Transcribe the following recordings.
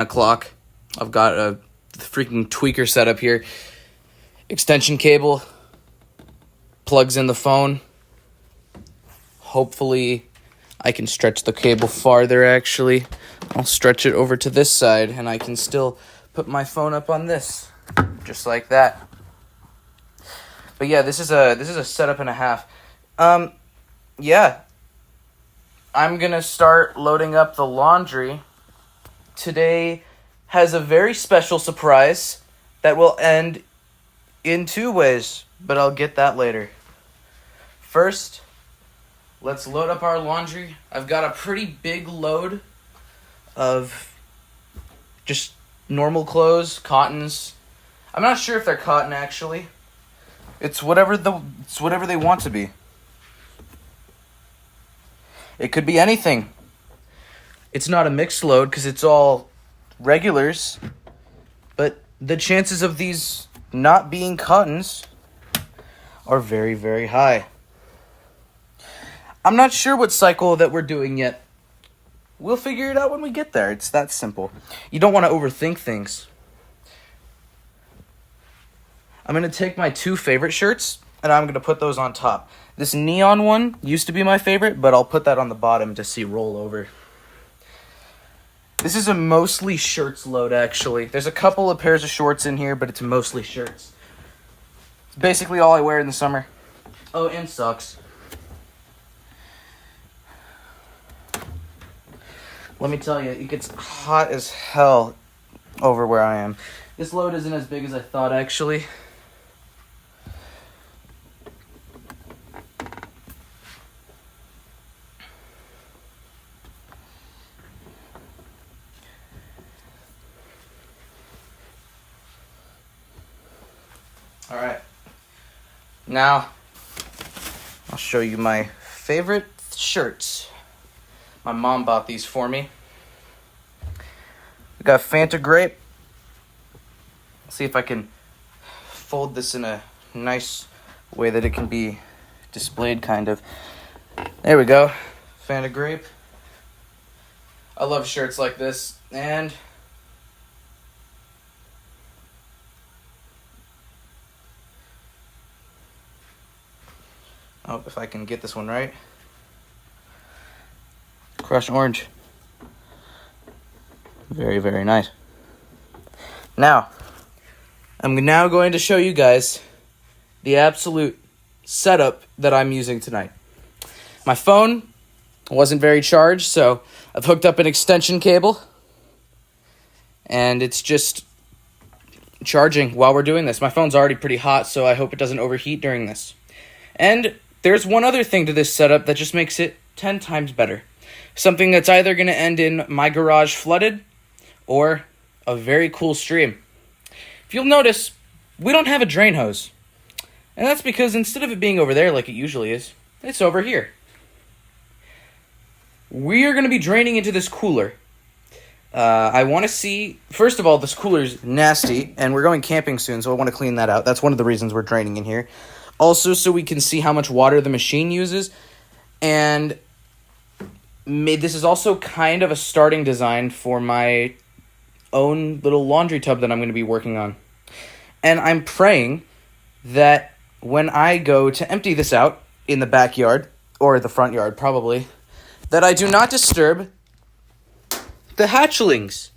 o'clock. I've got a freaking tweaker set up here. Extension cable. Plugs in the phone. Hopefully I can stretch the cable farther, actually. I'll stretch it over to this side, and I can still put my phone up on this. Just like that. But yeah, this is a setup and a half. Yeah. I'm going to start loading up the laundry. Today has a very special surprise that will end in 2 ways, but I'll get that later. First, let's load up our laundry. I've got a pretty big load of just normal clothes, cottons. I'm not sure if they're cotton, actually. It's whatever they want to be. It could be anything. It's not a mixed load because it's all regulars, but the chances of these not being cottons are very, very high. I'm not sure what cycle that we're doing yet. We'll figure it out when we get there. It's that simple. You don't want to overthink things. I'm going to take my 2 favorite shirts, and I'm going to put those on top. This neon one used to be my favorite, but I'll put that on the bottom to see roll over. This is a mostly shirts load, actually. There's a couple of pairs of shorts in here, but it's mostly shirts. It's basically all I wear in the summer. Oh, and socks. Let me tell you, it gets hot as hell over where I am. This load isn't as big as I thought, actually. Alright. Now, I'll show you my favorite shirts. My mom bought these for me. We got Fanta Grape. See if I can fold this in a nice way that it can be displayed, kind of. There we go. Fanta Grape. I love shirts like this. And oh, if I can get this one right. Crushed orange. Very, very nice. Now, I'm now going to show you guys the absolute setup that I'm using tonight. My phone wasn't very charged, so I've hooked up an extension cable. And it's just charging while we're doing this. My phone's already pretty hot, so I hope it doesn't overheat during this. And there's one other thing to this setup that just makes it 10 times better. Something that's either going to end in my garage flooded or a very cool stream. If you'll notice, we don't have a drain hose. And that's because instead of it being over there like it usually is, it's over here. We are going to be draining into this cooler. I want to see, first of all, this cooler's nasty, and we're going camping soon, so I want to clean that out. That's one of the reasons we're draining in here. Also, so we can see how much water the machine uses, and this is also kind of a starting design for my own little laundry tub that I'm going to be working on. And I'm praying that when I go to empty this out in the backyard, or the front yard probably, that I do not disturb the hatchlings.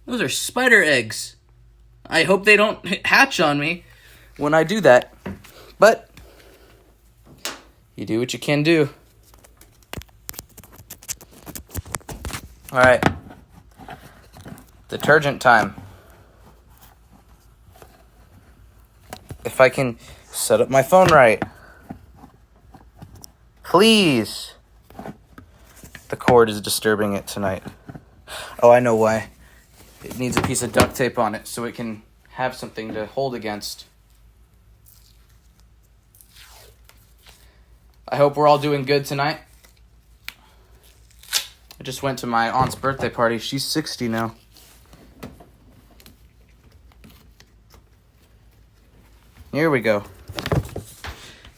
Those are spider eggs. I hope they don't hatch on me when I do that. But you do what you can do. Alright. Detergent time. If I can set up my phone right. Please. The cord is disturbing it tonight. Oh, I know why. It needs a piece of duct tape on it so it can have something to hold against. I hope we're all doing good tonight. I just went to my aunt's birthday party. She's 60 now. Here we go.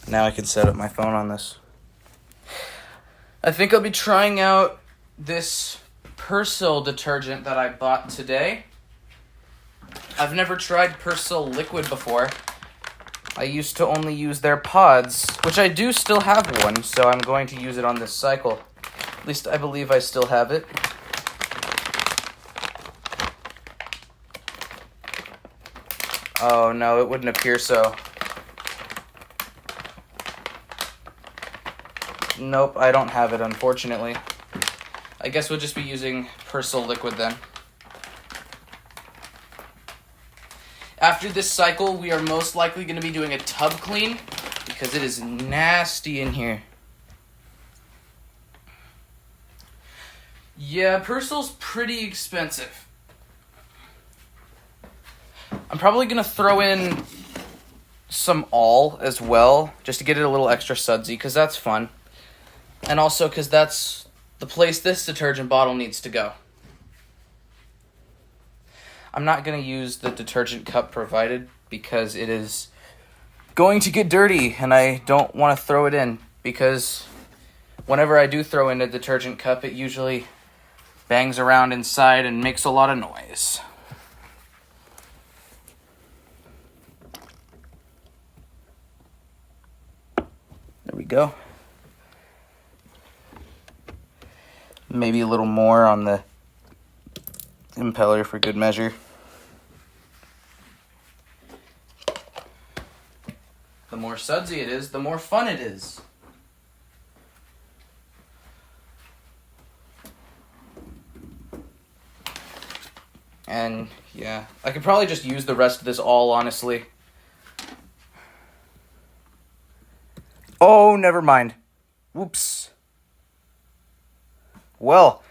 Now I can set up my phone on this. I think I'll be trying out this Persil detergent that I bought today. I've never tried Persil liquid before. I used to only use their pods, which I do still have one, so I'm going to use it on this cycle. At least I believe I still have it. Oh no, it wouldn't appear so. Nope, I don't have it, unfortunately. I guess we'll just be using Persil liquid then. After this cycle, we are most likely going to be doing a tub clean because it is nasty in here. Yeah, Persil's pretty expensive. I'm probably going to throw in some all as well, just to get it a little extra sudsy, because that's fun. And also because that's the place this detergent bottle needs to go. I'm not going to use the detergent cup provided because it is going to get dirty and I don't want to throw it in, because whenever I do throw in a detergent cup, it usually bangs around inside and makes a lot of noise. There we go. Maybe a little more on the impeller for good measure. The more sudsy it is, the more fun it is. And yeah, I could probably just use the rest of this all, honestly. Oh, never mind. Whoops. Well,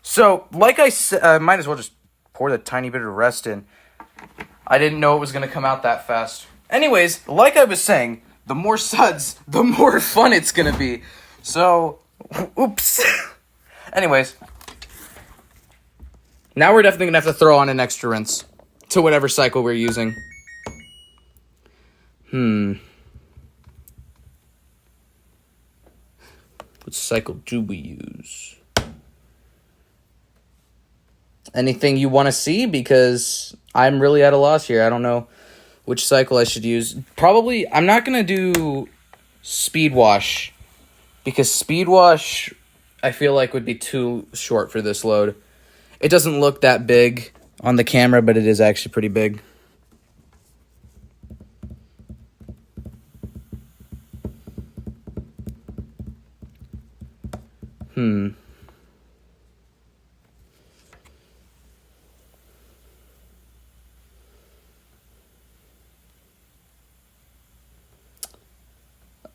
so, like I said, I might as well just pour the tiny bit of rest in. I didn't know it was going to come out that fast. Anyways, like I was saying, the more suds, the more fun it's going to be. So, oops. Anyways, now we're definitely going to have to throw on an extra rinse to whatever cycle we're using. What cycle do we use? Anything you want to see? Because I'm really at a loss here. I don't know which cycle I should use. Probably, I'm not going to do speed wash, because speed wash I feel like would be too short for this load. It doesn't look that big on the camera, but it is actually pretty big.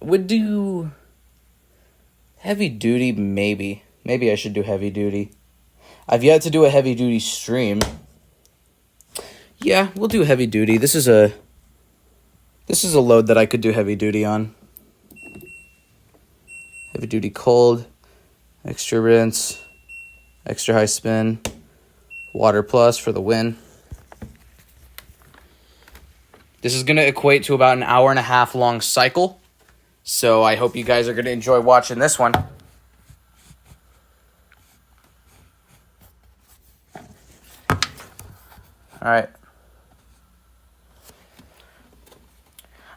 Would do heavy duty, maybe. Maybe I should do heavy duty. I've yet to do a heavy duty stream. Yeah, we'll do heavy duty. This is a load that I could do heavy duty on. Heavy duty cold, extra rinse, extra high spin, water plus for the win. This is going to equate to about an 1.5 hour long cycle. So I hope you guys are going to enjoy watching this one. Alright.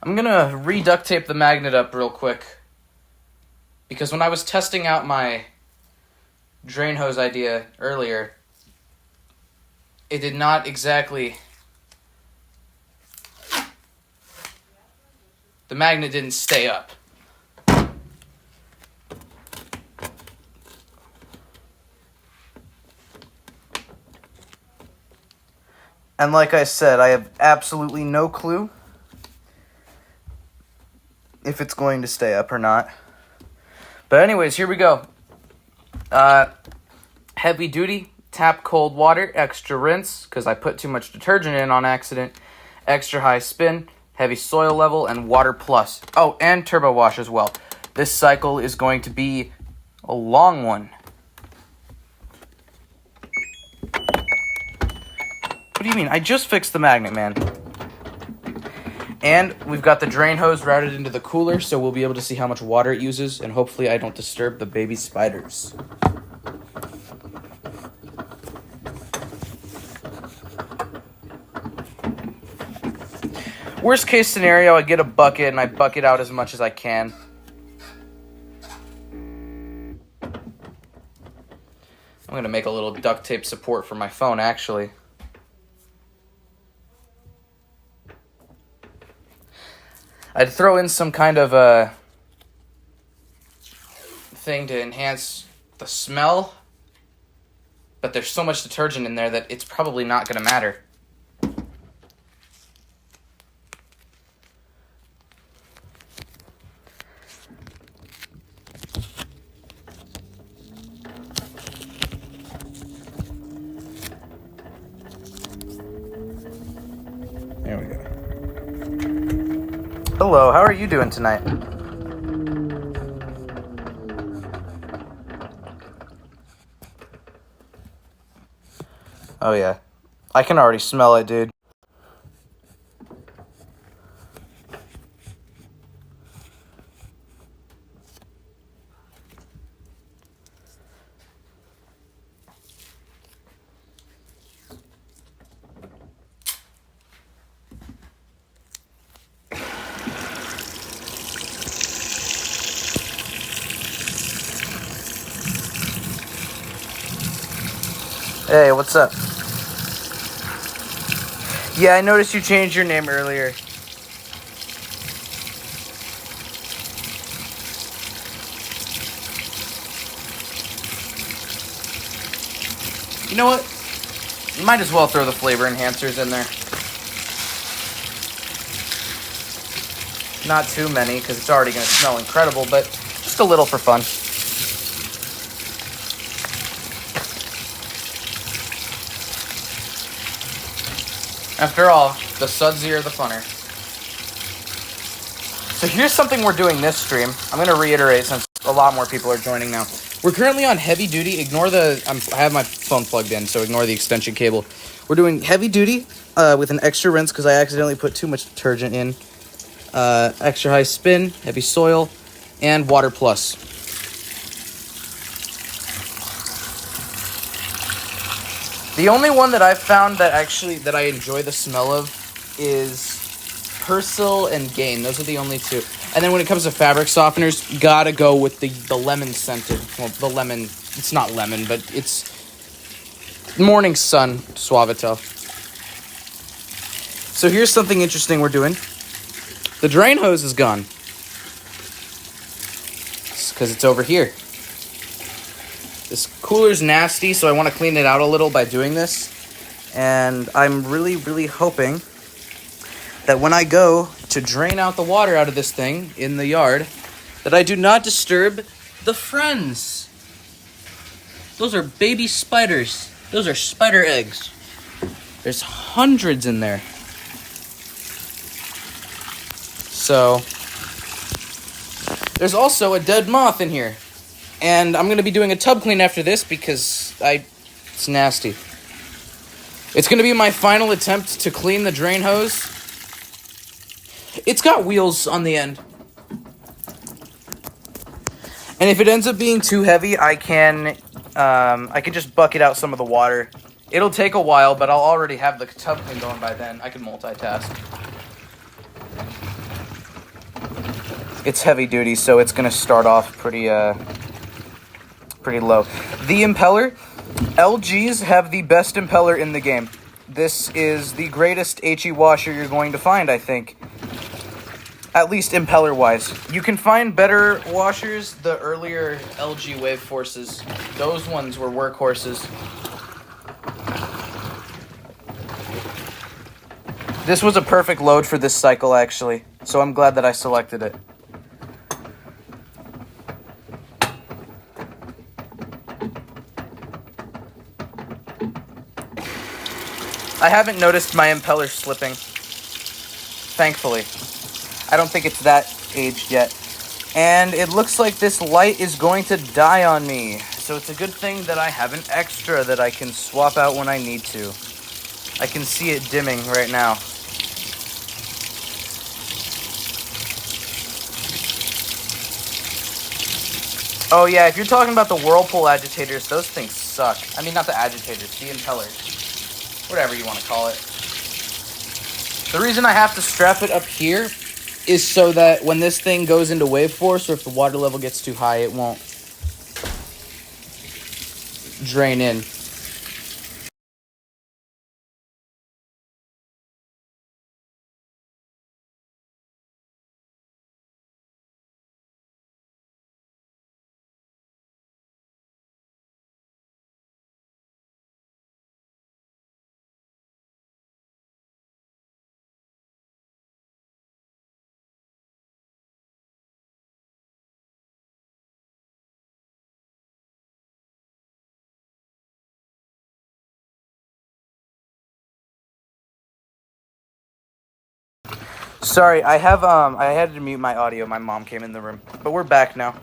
I'm going to re-duct tape the magnet up real quick, because when I was testing out my drain hose idea earlier, it did not exactly... The magnet didn't stay up. And like I said, I have absolutely no clue if it's going to stay up or not. But anyways, here we go. Heavy duty, tap cold water, extra rinse, because I put too much detergent in on accident, extra high spin, heavy soil level, and water plus. Oh, and turbo wash as well. This cycle is going to be a long one. What do you mean? I just fixed the magnet, man. And we've got the drain hose routed into the cooler, so we'll be able to see how much water it uses, and hopefully I don't disturb the baby spiders. Worst case scenario, I get a bucket and I bucket out as much as I can. I'm going to make a little duct tape support for my phone, actually. I'd throw in some kind of a thing to enhance the smell, but there's so much detergent in there that it's probably not going to matter. There we go. Hello, how are you doing tonight? Oh yeah. I can already smell it, dude. Hey, what's up? Yeah, I noticed you changed your name earlier. You know what? You might as well throw the flavor enhancers in there. Not too many, because it's already going to smell incredible, but just a little for fun. After all, the sudsier the funner. So here's something we're doing this stream. I'm going to reiterate since a lot more people are joining now. We're currently on heavy duty. Ignore I have my phone plugged in, so ignore the extension cable. We're doing heavy duty with an extra rinse because I accidentally put too much detergent in. Extra high spin, heavy soil, and water plus. The only one that I've found that I enjoy the smell of is Persil and Gain. Those are the only two. And then when it comes to fabric softeners, gotta go with the lemon scented. Well, the lemon, it's not lemon, but it's Morning Sun Suavitel. So here's something interesting we're doing. The drain hose is gone. It's because it's over here. This cooler's nasty, so I want to clean it out a little by doing this. And I'm really, really hoping that when I go to drain out the water out of this thing in the yard, that I do not disturb the friends. Those are baby spiders. Those are spider eggs. There's hundreds in there. So, there's also a dead moth in here. And I'm going to be doing a tub clean after this because it's nasty. It's going to be my final attempt to clean the drain hose. It's got wheels on the end. And if it ends up being too heavy, I can just bucket out some of the water. It'll take a while, but I'll already have the tub clean going by then. I can multitask. It's heavy duty, so it's going to start off pretty low. The impeller, LGs have the best impeller in the game. This is the greatest HE washer you're going to find, I think. At least impeller-wise. You can find better washers, the earlier LG Wave Forces. Those ones were workhorses. This was a perfect load for this cycle, actually. So I'm glad that I selected it. I haven't noticed my impeller slipping. Thankfully. I don't think it's that aged yet. And it looks like this light is going to die on me. So it's a good thing that I have an extra that I can swap out when I need to. I can see it dimming right now. Oh yeah, if you're talking about the Whirlpool agitators, those things suck. I mean, not the agitators, the impellers. Whatever you want to call it. The reason I have to strap it up here is so that when this thing goes into wave force, or if the water level gets too high, it won't drain in. Sorry, I had to mute my audio. My mom came in the room, but we're back now.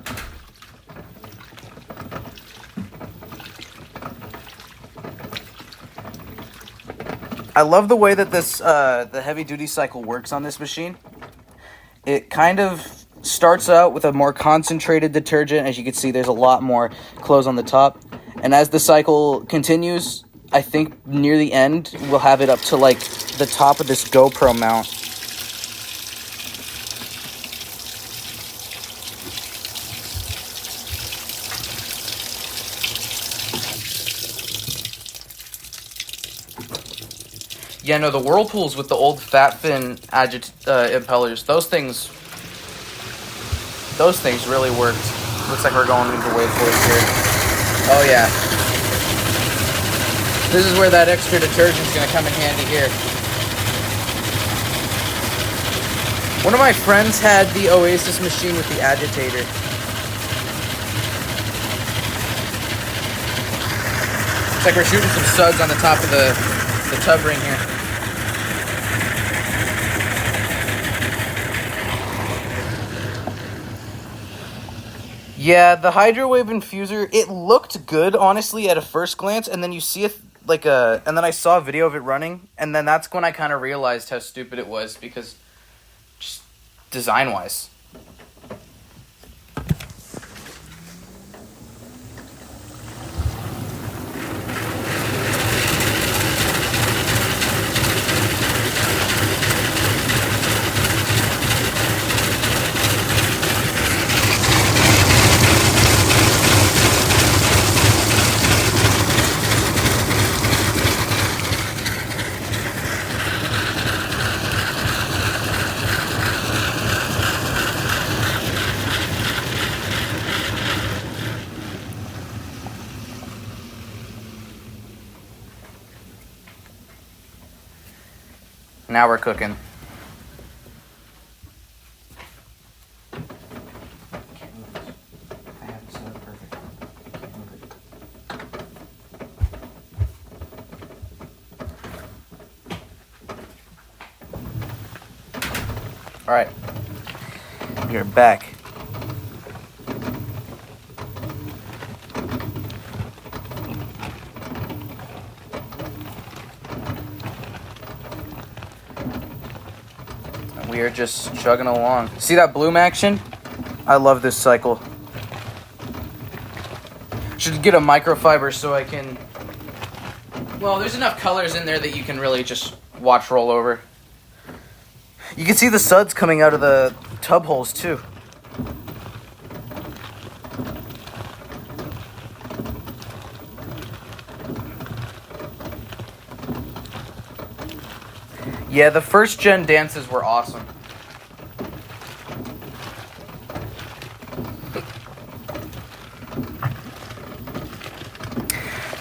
I love the way that this the heavy duty cycle works on this machine. It kind of starts out with a more concentrated detergent. As you can see, there's a lot more clothes on the top, and as the cycle continues, I think near the end we'll have it up to like the top of this GoPro mount. Yeah, no, the Whirlpools with the old fat fin impellers, those things really worked. Looks like we're going into wave force here. Oh yeah. This is where that extra detergent's gonna come in handy here. One of my friends had the Oasis machine with the agitator. It's like we're shooting some suds on the top of the tub ring here. Yeah, the Hydrowave infuser, it looked good, honestly, at a first glance, and then you see it, and then I saw a video of it running, and then that's when I kind of realized how stupid it was, because, just design-wise. Now we're cooking. All right, we're back. We are just chugging along. See that bloom action? I love this cycle. Should get a microfiber so I can... Well, there's enough colors in there that you can really just watch roll over. You can see the suds coming out of the tub holes too. Yeah, the first gen dances were awesome.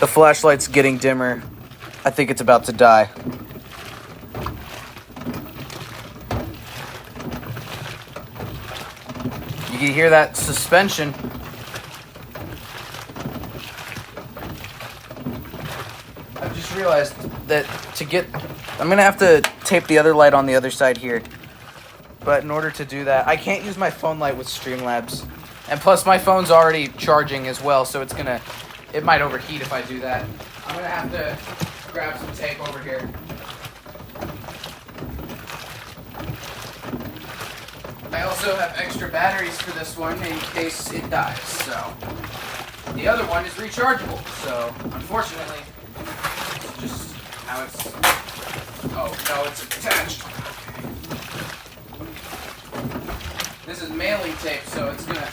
The flashlight's getting dimmer. I think it's about to die. You can hear that suspension. I've just realized that I'm gonna have to tape the other light on the other side here. But in order to do that, I can't use my phone light with Streamlabs. And plus my phone's already charging as well, so it might overheat if I do that. I'm gonna have to grab some tape over here. I also have extra batteries for this one in case it dies, so. The other one is rechargeable, so unfortunately, it's just how it's Oh, no, it's attached. This is mailing tape, so it's going to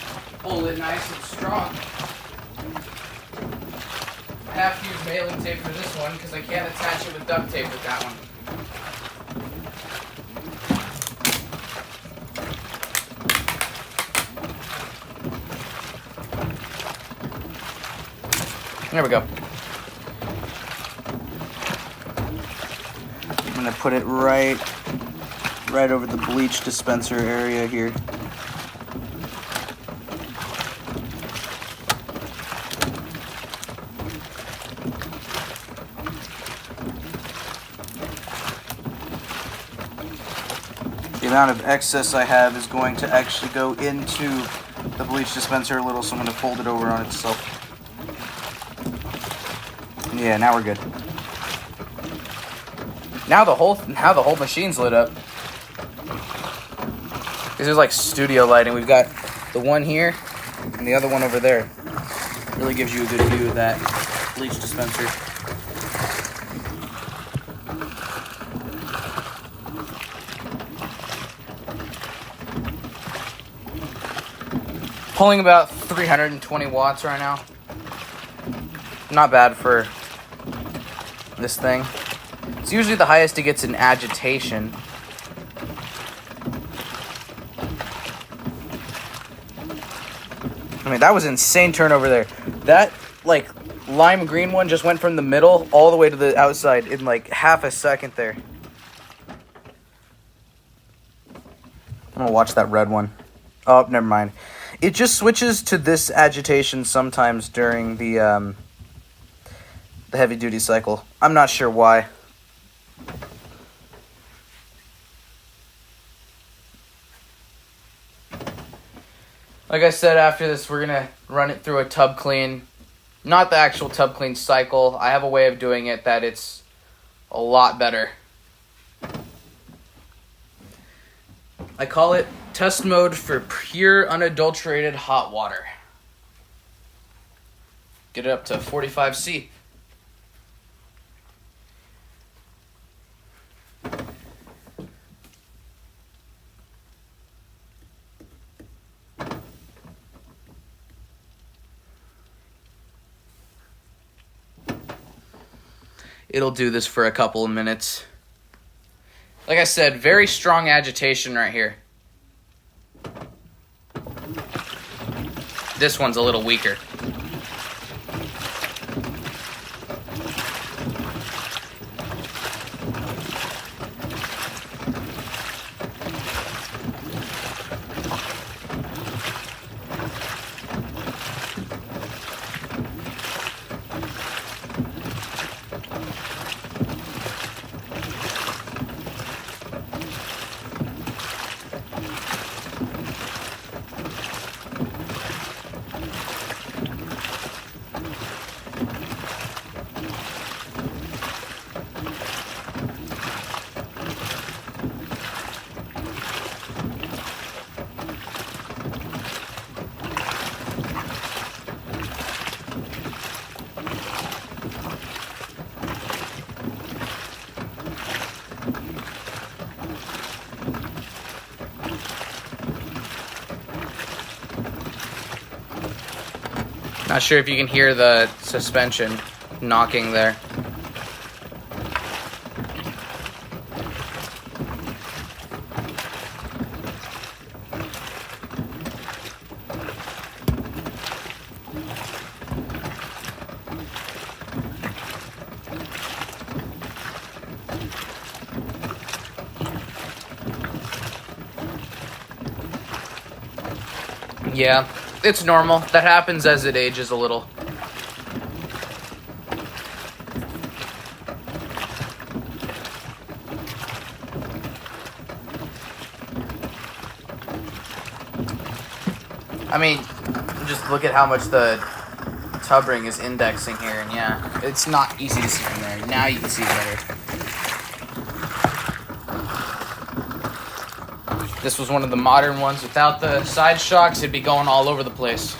hold it nice and strong. I have to use mailing tape for this one because I can't attach it with duct tape with that one. There we go. I'm gonna put it right over the bleach dispenser area here. The amount of excess I have is going to actually go into the bleach dispenser a little, so I'm going to fold it over on itself. Yeah, now we're good. Now the whole machine's lit up. This is like studio lighting. We've got the one here and the other one over there. Really gives you a good view of that bleach dispenser. Pulling about 320 watts right now. Not bad for this thing. It's usually the highest it gets in agitation. I mean, that was insane turnover there. That, like, lime green one just went from the middle all the way to the outside in, like, half a second there. I'm gonna watch that red one. Oh, never mind. It just switches to this agitation sometimes during the heavy-duty cycle. I'm not sure why. Like I said, after this, we're going to run it through a tub clean. Not the actual tub clean cycle. I have a way of doing it that it's a lot better. I call it test mode for pure, unadulterated hot water. Get it up to 45°C. It'll do this for a couple of minutes. Like I said, very strong agitation right here. This one's a little weaker. Not sure if you can hear the suspension knocking there. Yeah, it's normal. That happens as it ages a little. I mean, just look at how much the tub ring is indexing here, and yeah, it's not easy to see from there. Now you can see it better. This was one of the modern ones. Without the side shocks, it'd be going all over the place.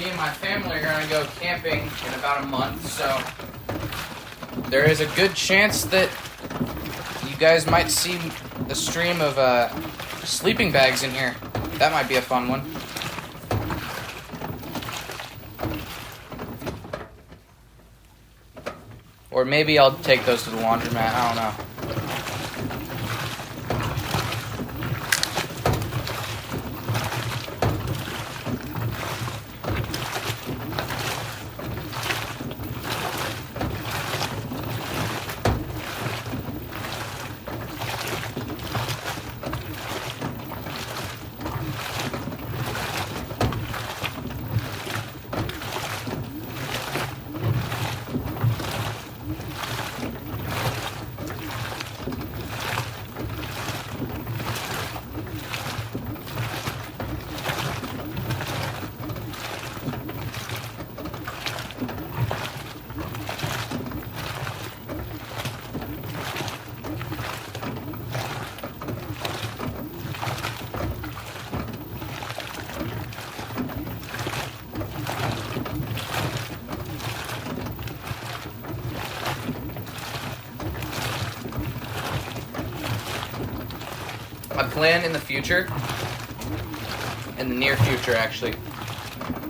me and my family are going to go camping in about a month, so there is a good chance that you guys might see a stream of sleeping bags in here. That might be a fun one. Or maybe I'll take those to the laundromat. I don't know. My plan in the future, in the near future actually,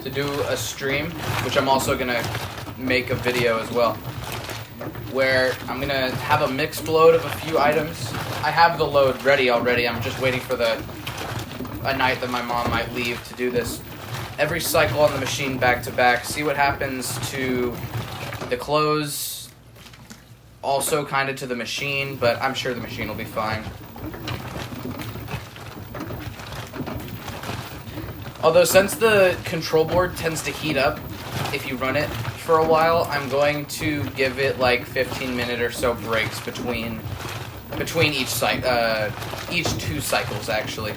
to do a stream, which I'm also going to make a video as well, where I'm going to have a mixed load of a few items. I have the load ready already, I'm just waiting for a night that my mom might leave to do this. Every cycle on the machine back to back, see what happens to the clothes, also kind of to the machine, but I'm sure the machine will be fine. Although since the control board tends to heat up if you run it for a while, I'm going to give it like 15-minute or so breaks between each two cycles actually.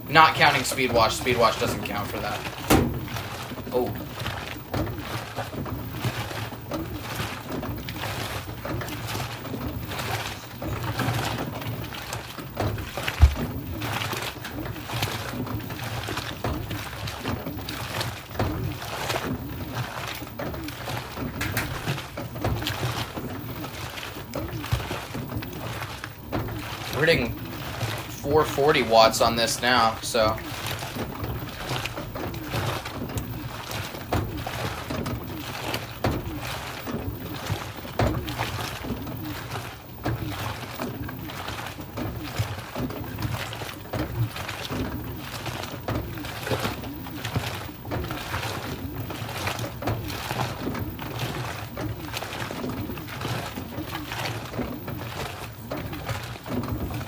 Not counting speed wash. Speed wash doesn't count for that. Oh. We're hitting 440 watts on this now, so.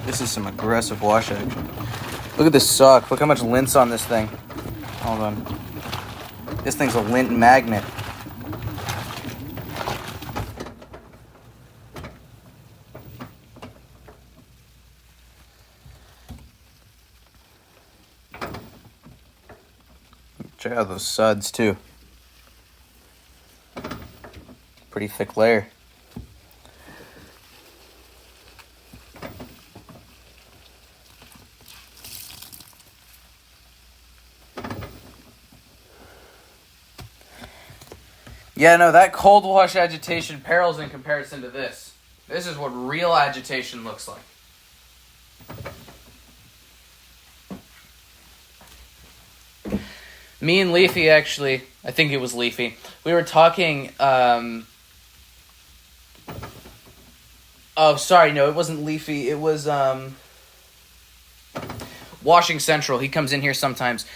This is some aggressive wash action. Look at this sock. Look how much lint's on this thing. Hold on. This thing's a lint magnet. Check out those suds too. Pretty thick layer. Yeah, no, that cold wash agitation pales in comparison to this. This is what real agitation looks like. Me and Leafy, actually, I think it was Leafy, we were talking, oh, sorry, no, it wasn't Leafy, it was, Washing Central. He comes in here sometimes.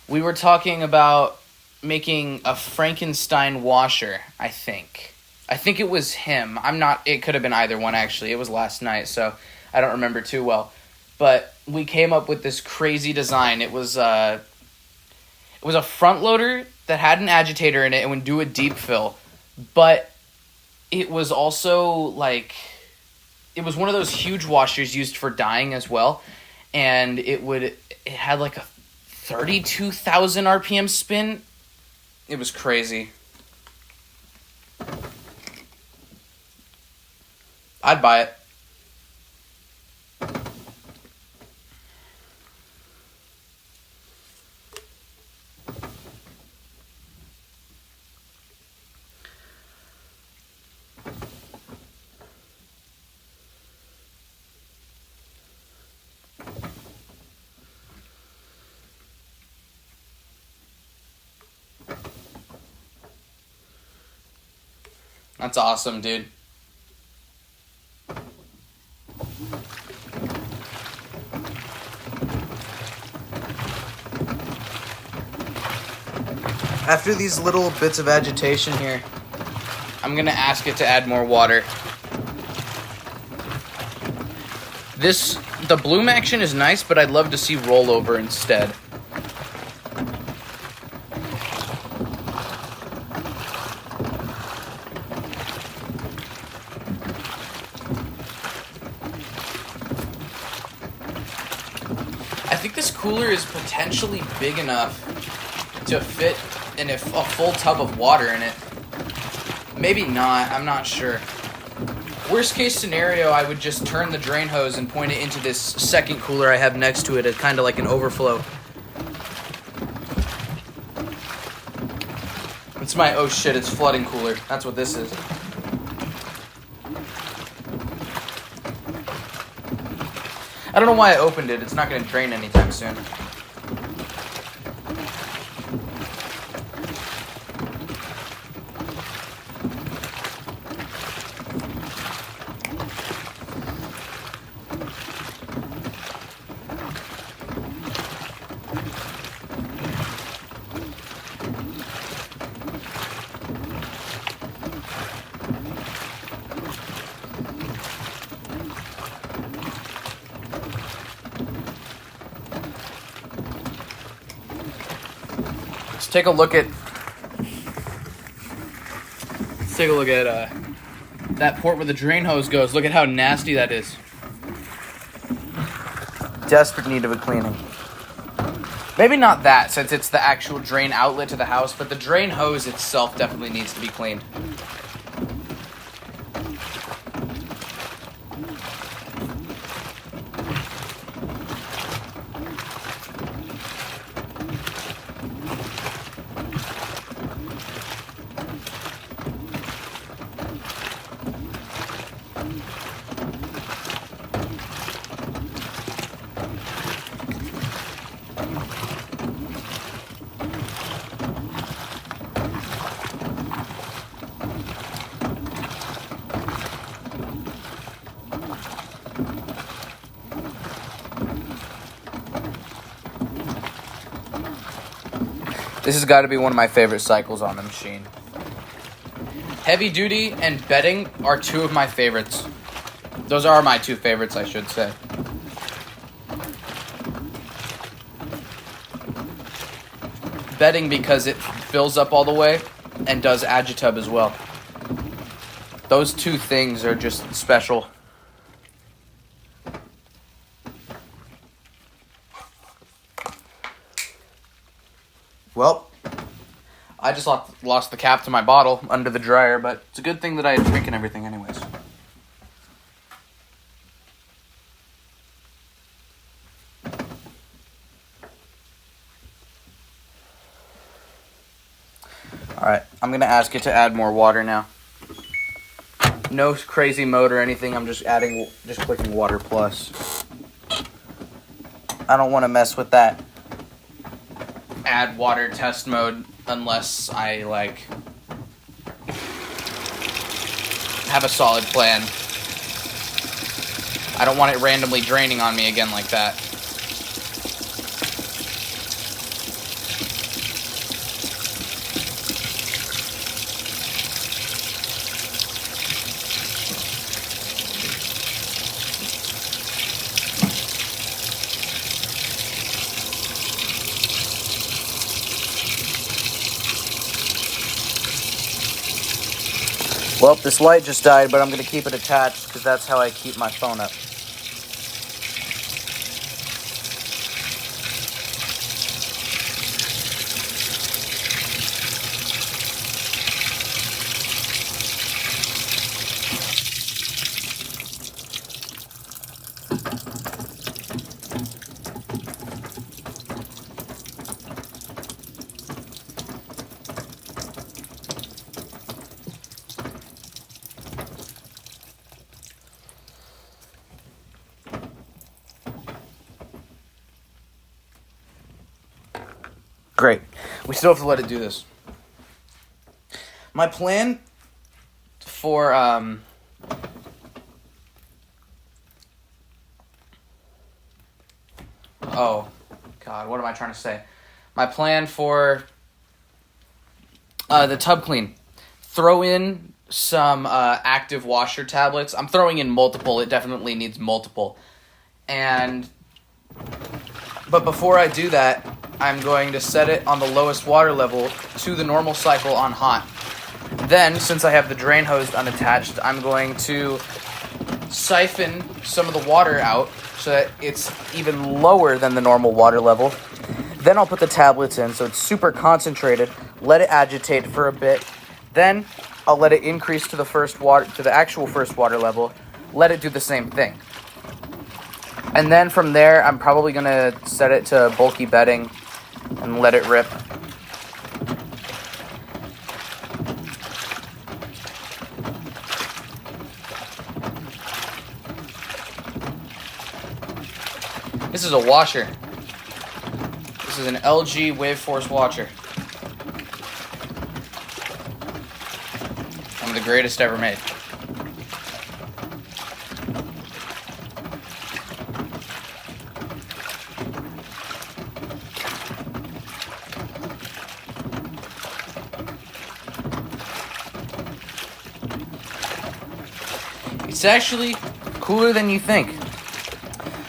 We were talking about making a Frankenstein washer, I think. I think it was him. It could have been either one, actually. It was last night, so I don't remember too well. But we came up with this crazy design. It was a front loader that had an agitator in it and would do a deep fill. But it was also, it was one of those huge washers used for dyeing as well. And it had like a 32,000 RPM spin. It was crazy. I'd buy it. That's awesome, dude. After these little bits of agitation here, I'm going to ask it to add more water. The bloom action is nice, but I'd love to see rollover instead. I think this cooler is potentially big enough to fit in a full tub of water in it. Maybe not, I'm not sure. Worst case scenario, I would just turn the drain hose and point it into this second cooler I have next to it as kind of like an overflow. It's my, oh shit, it's flooding cooler. That's what this is. I don't know why I opened it. It's not going to drain anytime soon. Take a look at that port where the drain hose goes. Look at how nasty that is. Desperate need of a cleaning. Maybe not that, since it's the actual drain outlet to the house, but the drain hose itself definitely needs to be cleaned. This has got to be one of my favorite cycles on the machine. Heavy duty and bedding are two of my favorites. Those are my two favorites, I should say. Bedding because it fills up all the way and does agitub as well. Those two things are just special. Well, I just lost the cap to my bottle under the dryer, but it's a good thing that I had drink and everything anyways. Alright, I'm going to ask it to add more water now. No crazy mode or anything, I'm just clicking water plus. I don't want to mess with that add water test mode unless I have a solid plan. I don't want it randomly draining on me again like that. Well, this light just died, but I'm going to keep it attached because that's how I keep my phone up. Great. We still have to let it do this. My plan for oh God, what am I trying to say? My plan for the tub clean. Throw in some active washer tablets. I'm throwing in multiple. It definitely needs multiple. But before I do that, I'm going to set it on the lowest water level to the normal cycle on hot. Then, since I have the drain hose unattached, I'm going to siphon some of the water out so that it's even lower than the normal water level. Then I'll put the tablets in so it's super concentrated, let it agitate for a bit. Then I'll let it increase to the actual first water level, let it do the same thing. And then from there, I'm probably going to set it to bulky bedding and let it rip. This is a washer. This is an LG Wave Force washer. One of the greatest ever made. It's actually cooler than you think.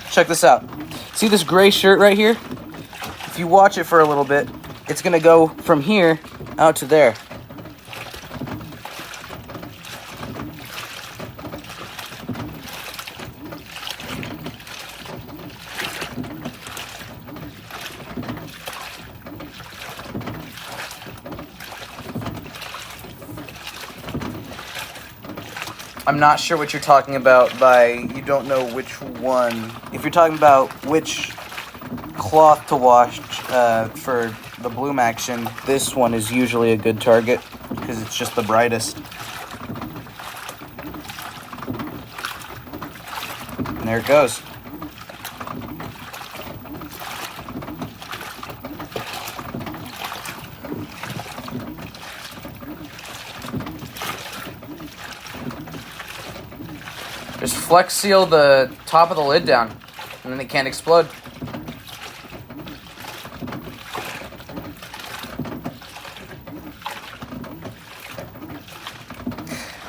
Check this out. See this gray shirt right here? If you watch it for a little bit, it's going to go from here out to there. I'm not sure what you're talking about by you don't know which one. If you're talking about which cloth to wash for the bloom action, this one is usually a good target because it's just the brightest. And there it goes. Just flex seal the top of the lid down, and then it can't explode.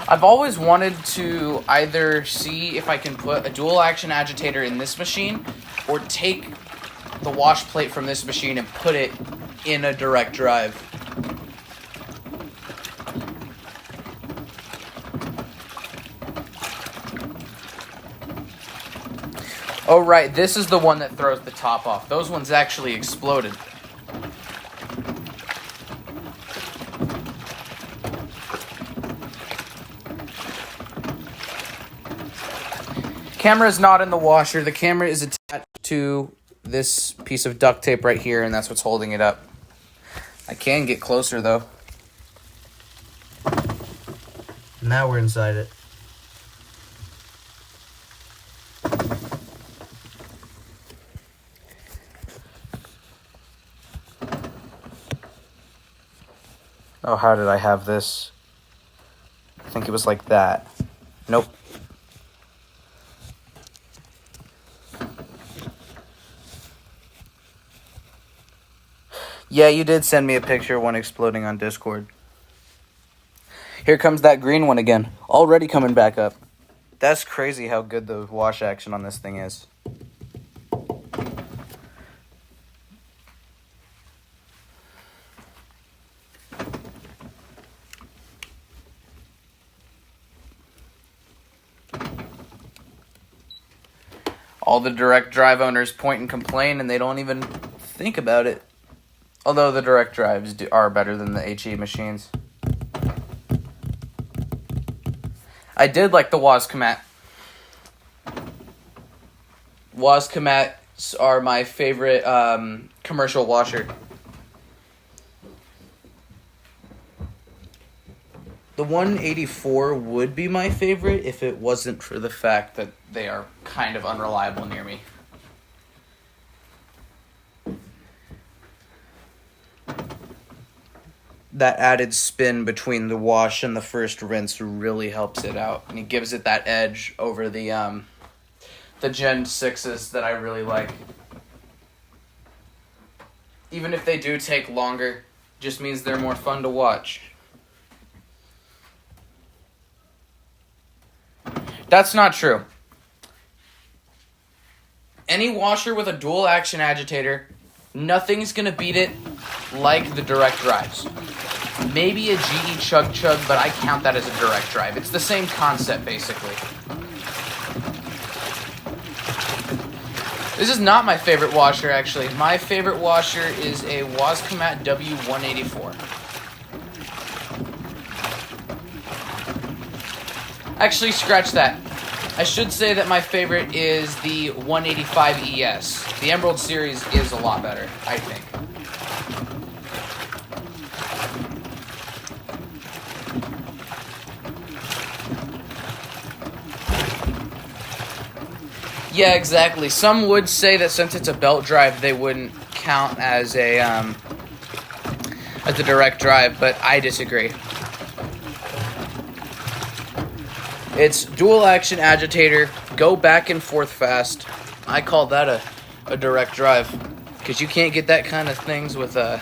I've always wanted to either see if I can put a dual action agitator in this machine or take the wash plate from this machine and put it in a direct drive. Oh, right, this is the one that throws the top off. Those ones actually exploded. Camera is not in the washer. The camera is attached to this piece of duct tape right here, and that's what's holding it up. I can get closer, though. Now we're inside it. Oh, how did I have this? I think it was like that. Nope. Yeah, you did send me a picture of one exploding on Discord. Here comes that green one again. Already coming back up. That's crazy how good the wash action on this thing is. All the direct drive owners point and complain, and they don't even think about it. Although the direct drives are better than the HE machines. I did like the Wazcomat. Wazcomats are my favorite commercial washer. The 184 would be my favorite if it wasn't for the fact that they are kind of unreliable near me. that added spin between the wash and the first rinse really helps it out, and it gives it that edge over the Gen 6s that I really like. Even if they do take longer, just means they're more fun to watch. That's not true. Any washer with a dual action agitator, nothing's going to beat it like the direct drives. Maybe a GE Chug Chug, but I count that as a direct drive. It's the same concept, basically. This is not my favorite washer, actually. My favorite washer is a Wascomat W184. Actually, scratch that. I should say that my favorite is the 185 ES. The Emerald series is a lot better, I think. Yeah, exactly. Some would say that since it's a belt drive, they wouldn't count as a direct drive, but I disagree. It's dual action agitator, go back and forth fast. I call that a direct drive, because you can't get that kind of things with a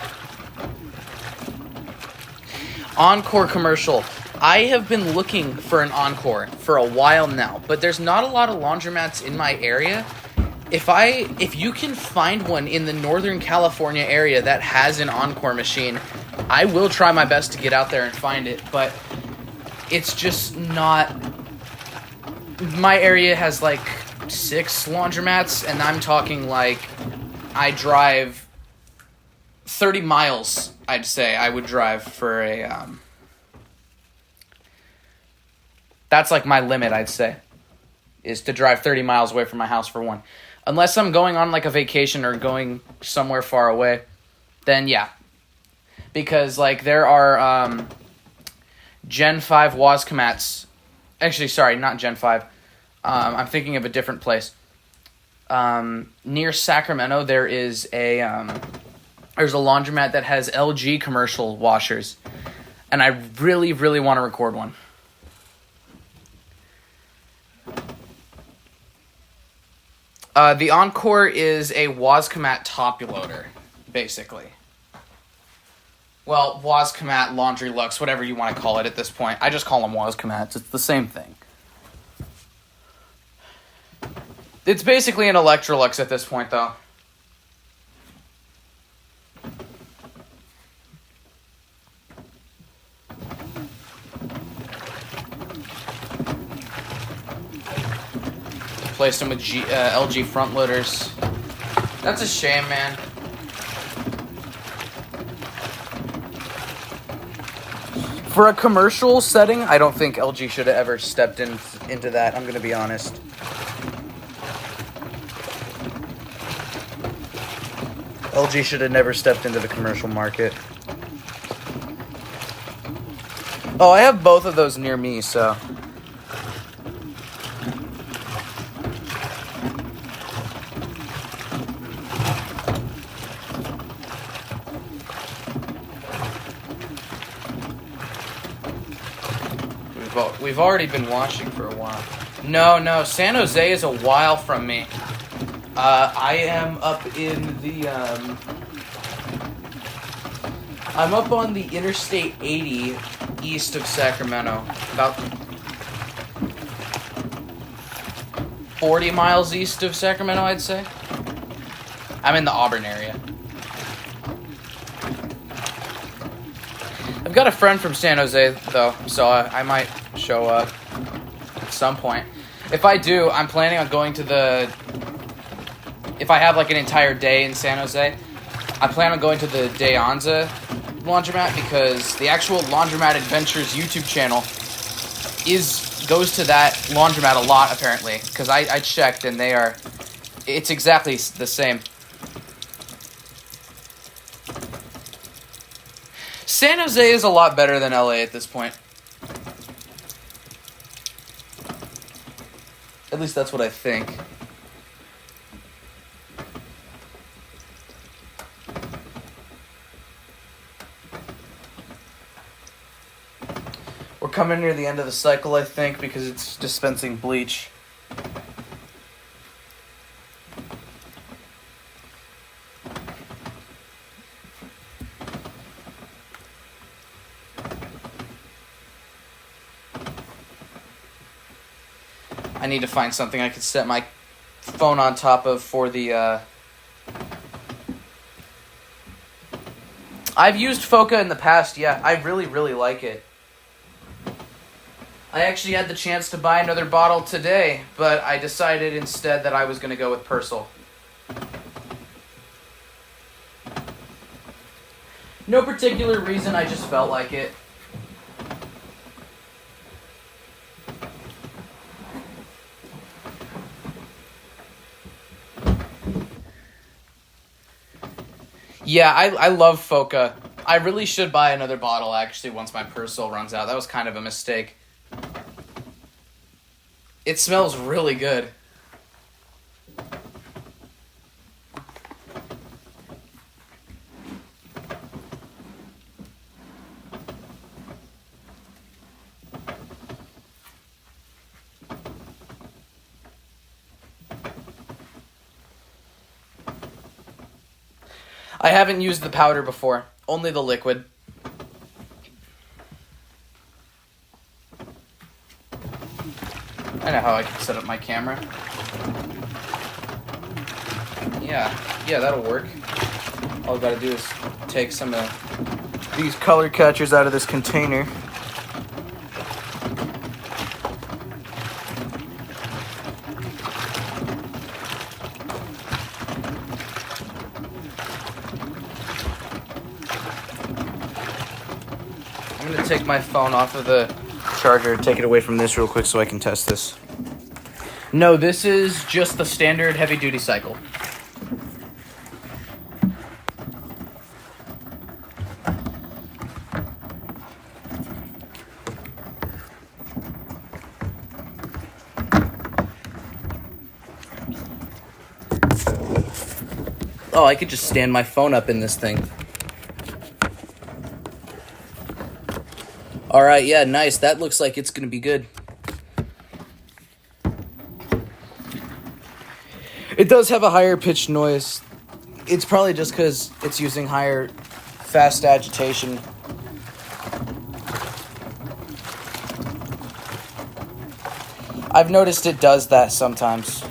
Encore commercial. I have been looking for an Encore for a while now, but there's not a lot of laundromats in my area. If you can find one in the Northern California area that has an Encore machine, I will try my best to get out there and find it, but it's just not... My area has like 6 laundromats, and I'm talking like I drive 30 miles, I'd say I would drive for a... That's like my limit, I'd say, is to drive 30 miles away from my house for one. Unless I'm going on like a vacation or going somewhere far away, then yeah. Because like there are Gen 5 Wascomats. Actually, sorry, not Gen 5. I'm thinking of a different place. Near Sacramento, there's a laundromat that has LG commercial washers. And I really, really want to record one. The Encore is a Wascomat top loader, basically. Well, Wascomat, Laundry Lux, whatever you want to call it at this point. I just call them Wascomats. It's the same thing. It's basically an Electrolux at this point, though. Replaced them with LG front loaders. That's a shame, man. For a commercial setting, I don't think LG should have ever stepped into that. I'm going to be honest. LG should have never stepped into the commercial market. Oh, I have both of those near me, so... We've already been watching for a while. No, San Jose is a while from me. I am up in the, I'm up on the Interstate 80 east of Sacramento. About 40 miles east of Sacramento, I'd say. I'm in the Auburn area. I've got a friend from San Jose, though, so I might show up at some point. If I do, I'm planning on going to the... If I have, like, an entire day in San Jose, I plan on going to the De Anza laundromat because the actual Laundromat Adventures YouTube channel goes to that laundromat a lot, apparently, because I checked, and it's exactly the same. San Jose is a lot better than LA at this point. At least that's what I think. coming near the end of the cycle, I think, because it's dispensing bleach. I need to find something I could set my phone on top of for the, I've used Foca in the past, yeah. I really, really like it. I actually had the chance to buy another bottle today, but I decided instead that I was going to go with Persil. No particular reason, I just felt like it. Yeah, I love Foca. I really should buy another bottle, actually, once my Persil runs out. That was kind of a mistake. It smells really good. I haven't used the powder before, only the liquid. I know how I can set up my camera. Yeah, that'll work. All I gotta do is take some of these color catchers out of this container. I'm going to take my phone off of the charger, take it away from this real quick so I can test this. No, this is just the standard heavy-duty cycle. Oh, I could just stand my phone up in this thing. Alright, yeah, nice. That looks like it's going to be good. It does have a higher pitched noise. It's probably just because it's using higher fast agitation. I've noticed it does that sometimes.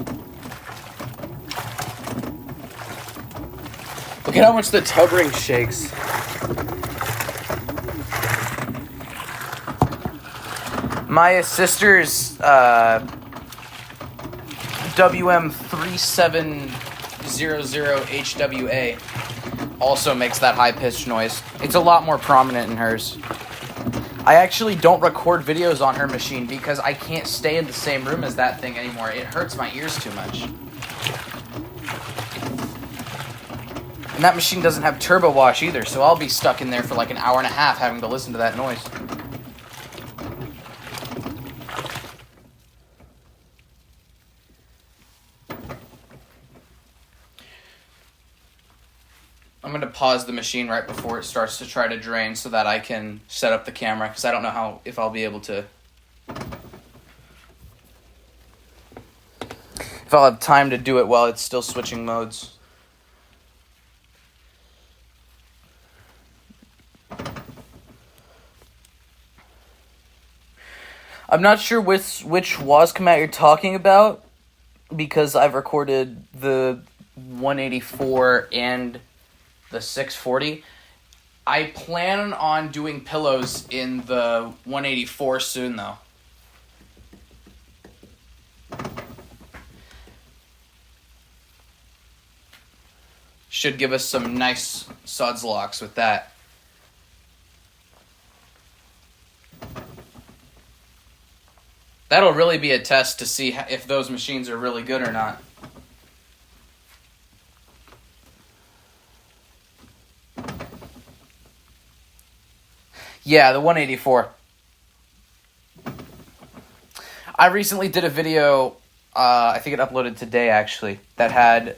Look at how much the tub ring shakes. My sister's WM3700HWA also makes that high-pitched noise. It's a lot more prominent in hers. I actually don't record videos on her machine because I can't stay in the same room as that thing anymore. It hurts my ears too much. And that machine doesn't have turbo wash either, so I'll be stuck in there for like an hour and a half having to listen to that noise. I'm going to pause the machine right before it starts to try to drain so that I can set up the camera, because I don't know if I'll be able to. If I'll have time to do it while it's still switching modes. I'm not sure which Wascomat you're talking about, because I've recorded the 184 and the 640. I plan on doing pillows in the 184 soon, though. Should give us some nice suds locks with that. That'll really be a test to see if those machines are really good or not. Yeah, the 184. I recently did a video, I think it uploaded today actually, that had